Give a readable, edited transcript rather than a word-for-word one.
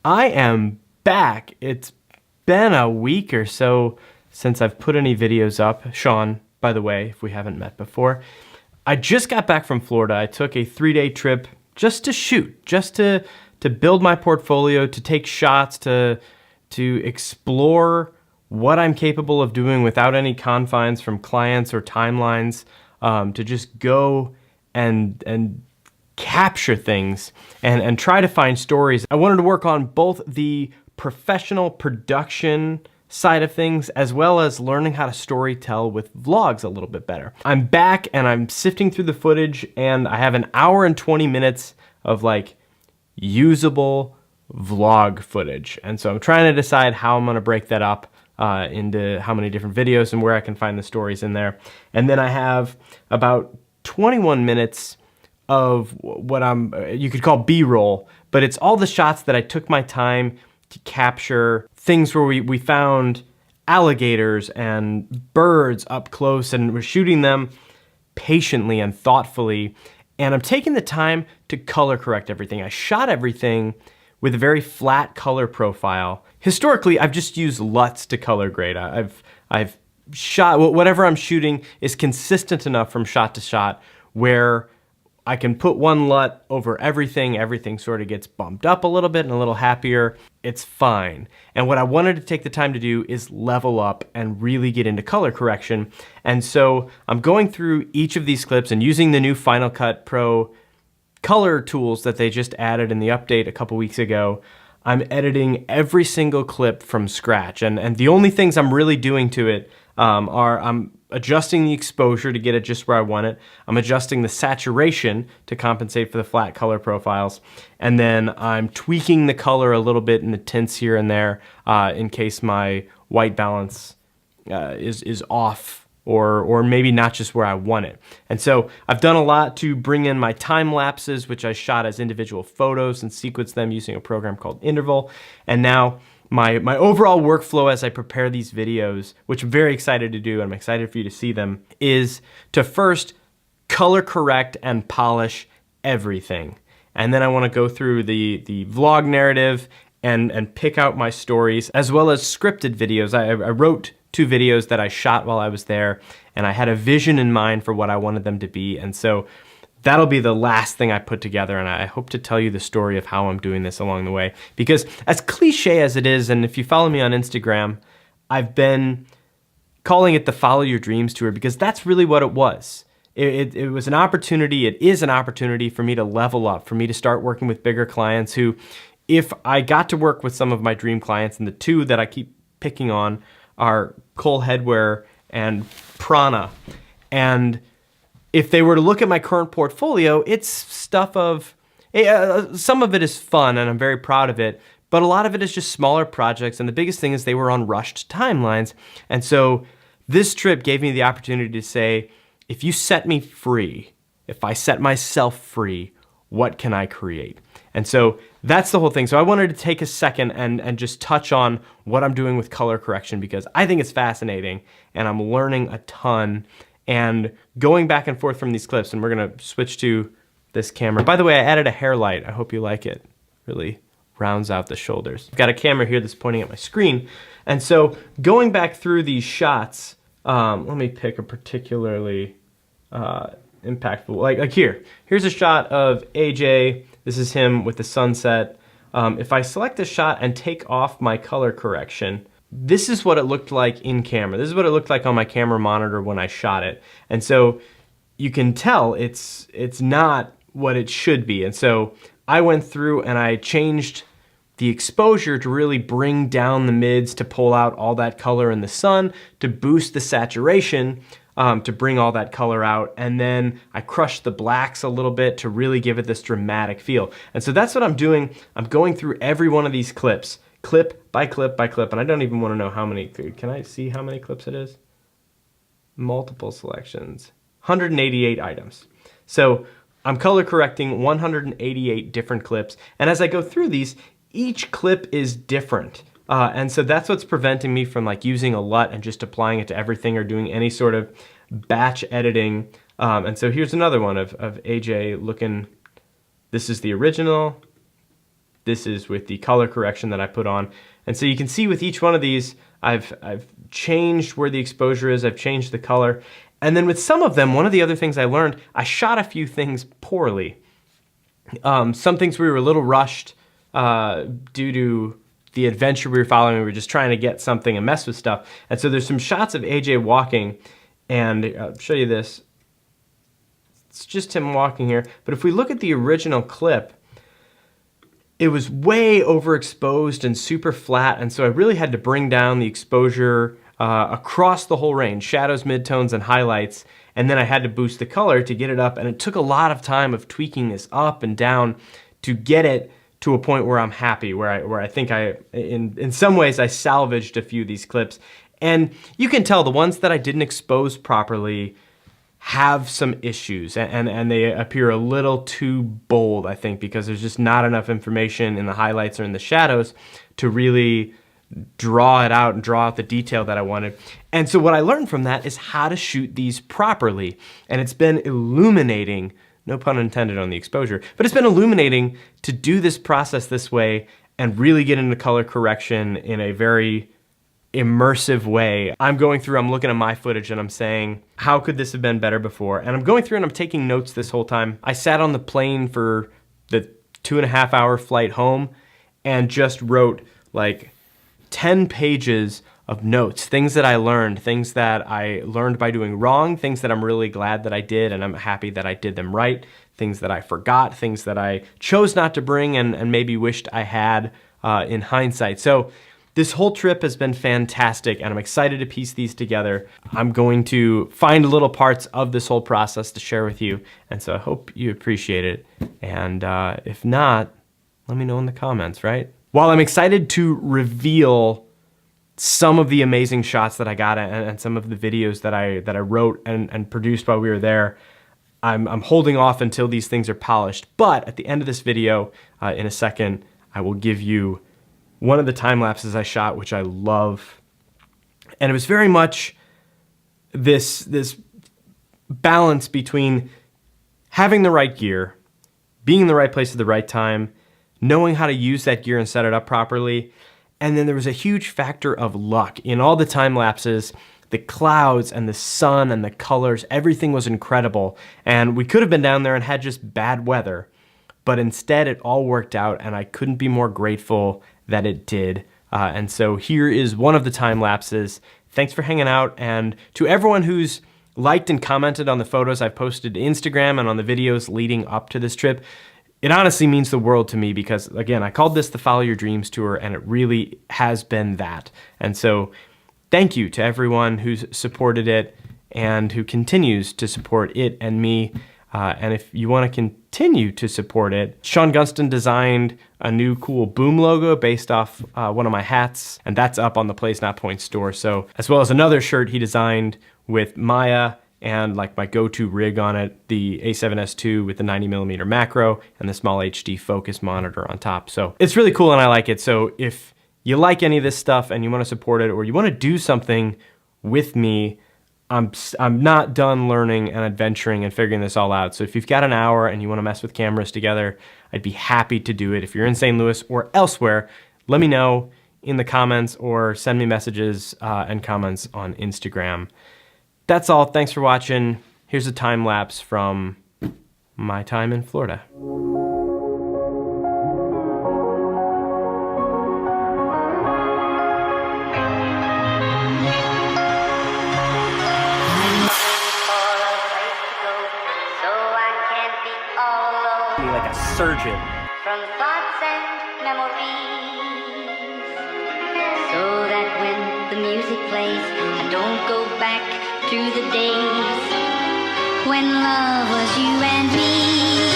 I am back. It's been a week or so since I've put any videos up. Sean, by the way, if we haven't met before. I just got back from Florida. I took a 3-day trip just to shoot, just to build my portfolio, to take shots, to explore what I'm capable of doing without any confines from clients or timelines, to just go and capture things and try to find stories. I wanted to work on both the professional production side of things as well as learning how to story tell with vlogs a little bit better. I'm back and I'm sifting through the footage and I have an hour and 20 minutes of like usable vlog footage. And so I'm trying to decide how I'm gonna break that up into how many different videos and where I can find the stories in there. And then I have about 21 minutes of what you could call B-roll, but it's all the shots that I took my time to capture, things where we found alligators and birds up close and we're shooting them patiently and thoughtfully. And I'm taking the time to color correct everything. I shot everything with a very flat color profile. Historically, I've just used LUTs to color grade. I've shot, whatever I'm shooting is consistent enough from shot to shot where I can put one LUT over everything sort of gets bumped up a little bit and a little happier. It's fine. And what I wanted to take the time to do is level up and really get into color correction. And so I'm going through each of these clips and using the new Final Cut Pro color tools that they just added in the update a couple weeks ago. I'm editing every single clip from scratch. And the only things I'm really doing to it are I'm adjusting the exposure to get it just where I want it. I'm adjusting the saturation to compensate for the flat color profiles. And then I'm tweaking the color a little bit in the tints here and there in case my white balance is off or maybe not just where I want it. And so I've done a lot to bring in my time lapses, which I shot as individual photos and sequenced them using a program called Interval. And now my overall workflow as I prepare these videos, which I'm very excited to do, and I'm excited for you to see them, is to first color correct and polish everything. And then I want to go through the vlog narrative and pick out my stories, as well as scripted videos. I wrote 2 videos that I shot while I was there, and I had a vision in mind for what I wanted them to be. And so that'll be the last thing I put together, and I hope to tell you the story of how I'm doing this along the way. Because as cliche as it is, and if you follow me on Instagram, I've been calling it the Follow Your Dreams Tour because that's really what it was. It was an opportunity, it is an opportunity for me to level up, for me to start working with bigger clients who, if I got to work with some of my dream clients, and the 2 that I keep picking on are Cole Headwear and Prana. And if they were to look at my current portfolio, it's stuff of, some of it is fun and I'm very proud of it, but a lot of it is just smaller projects. And the biggest thing is they were on rushed timelines. And so this trip gave me the opportunity to say, if you set me free, if I set myself free, what can I create? And so that's the whole thing. So I wanted to take a second and just touch on what I'm doing with color correction because I think it's fascinating and I'm learning a ton and going back and forth from these clips. And we're gonna switch to this camera. By the way, I added a hair light. I hope you like it. Really rounds out the shoulders. I've got a camera here that's pointing at my screen. And so going back through these shots, let me pick a particularly impactful, like here's a shot of AJ. This is him with the sunset. If I select a shot and take off my color correction, this is what it looked like in camera. This is what it looked like on my camera monitor when I shot it. And so you can tell it's not what it should be. And so I went through and I changed the exposure to really bring down the mids to pull out all that color in the sun, to boost the saturation, to bring all that color out. And then I crushed the blacks a little bit to really give it this dramatic feel. And so that's what I'm doing. I'm going through every one of these clips, clip by clip by clip. And I don't even want to know how many. Can I see how many clips it is? Multiple selections, 188 items. So I'm color correcting 188 different clips. And as I go through these, each clip is different. And so that's what's preventing me from like using a LUT and just applying it to everything or doing any sort of batch editing. And so here's another one of AJ looking, this is the original, This is with the color correction that I put on. And so you can see with each one of these, I've changed where the exposure is, I've changed the color. And then with some of them, one of the other things I learned, I shot a few things poorly. Some things we were a little rushed due to the adventure we were following. We were just trying to get something and mess with stuff. And so there's some shots of AJ walking, and I'll show you this. It's just him walking here. But if we look at the original clip, it was way overexposed and super flat, and so I really had to bring down the exposure across the whole range, shadows, midtones, and highlights, and then I had to boost the color to get it up, and it took a lot of time of tweaking this up and down to get it to a point where I'm happy, where I think in some ways I salvaged a few of these clips. And you can tell the ones that I didn't expose properly have some issues, and they appear a little too bold, I think, because there's just not enough information in the highlights or in the shadows to really draw it out and draw out the detail that I wanted. And so what I learned from that is how to shoot these properly. And it's been illuminating, no pun intended on the exposure, but it's been illuminating to do this process this way and really get into color correction in a very immersive way. I'm going through, I'm looking at my footage and I'm saying, how could this have been better before? And I'm going through and I'm taking notes this whole time. I sat on the plane for the 2.5-hour flight home and just wrote like 10 pages of notes, things that I learned, things that I learned by doing wrong, things that I'm really glad that I did and I'm happy that I did them right, things that I forgot, things that I chose not to bring and maybe wished I had in hindsight. So this whole trip has been fantastic and I'm excited to piece these together. I'm going to find little parts of this whole process to share with you, and so I hope you appreciate it. And if not, let me know in the comments, right? While I'm excited to reveal some of the amazing shots that I got and some of the videos that I wrote and produced while we were there, I'm holding off until these things are polished. But at the end of this video, in a second, I will give you one of the time lapses I shot, which I love. And it was very much this balance between having the right gear, being in the right place at the right time, knowing how to use that gear and set it up properly. And then there was a huge factor of luck. In all the time lapses, the clouds and the sun and the colors, everything was incredible. And we could have been down there and had just bad weather, but instead it all worked out and I couldn't be more grateful that it did. And so here is one of the time lapses. Thanks for hanging out, and to everyone who's liked and commented on the photos I've posted to Instagram and on the videos leading up to this trip, it honestly means the world to me because, again, I called this the Follow Your Dreams Tour and it really has been that. And so thank you to everyone who's supported it and who continues to support it and me. And if you want to continue to support it, Sean Gunston designed a new cool boom logo based off one of my hats, and that's up on the Plays Not Points store. So, as well as another shirt he designed with Maya and like my go-to rig on it, the A7S II with the 90mm macro and the small HD focus monitor on top. So it's really cool and I like it. So if you like any of this stuff and you want to support it or you want to do something with me, I'm not done learning and adventuring and figuring this all out. So if you've got an hour and you want to mess with cameras together, I'd be happy to do it. If you're in St. Louis or elsewhere, let me know in the comments or send me messages and comments on Instagram. That's all. Thanks for watching. Here's a time lapse from my time in Florida. Like a surgeon. From thoughts and memories, so that when the music plays, I don't go back to the days when love was you and me.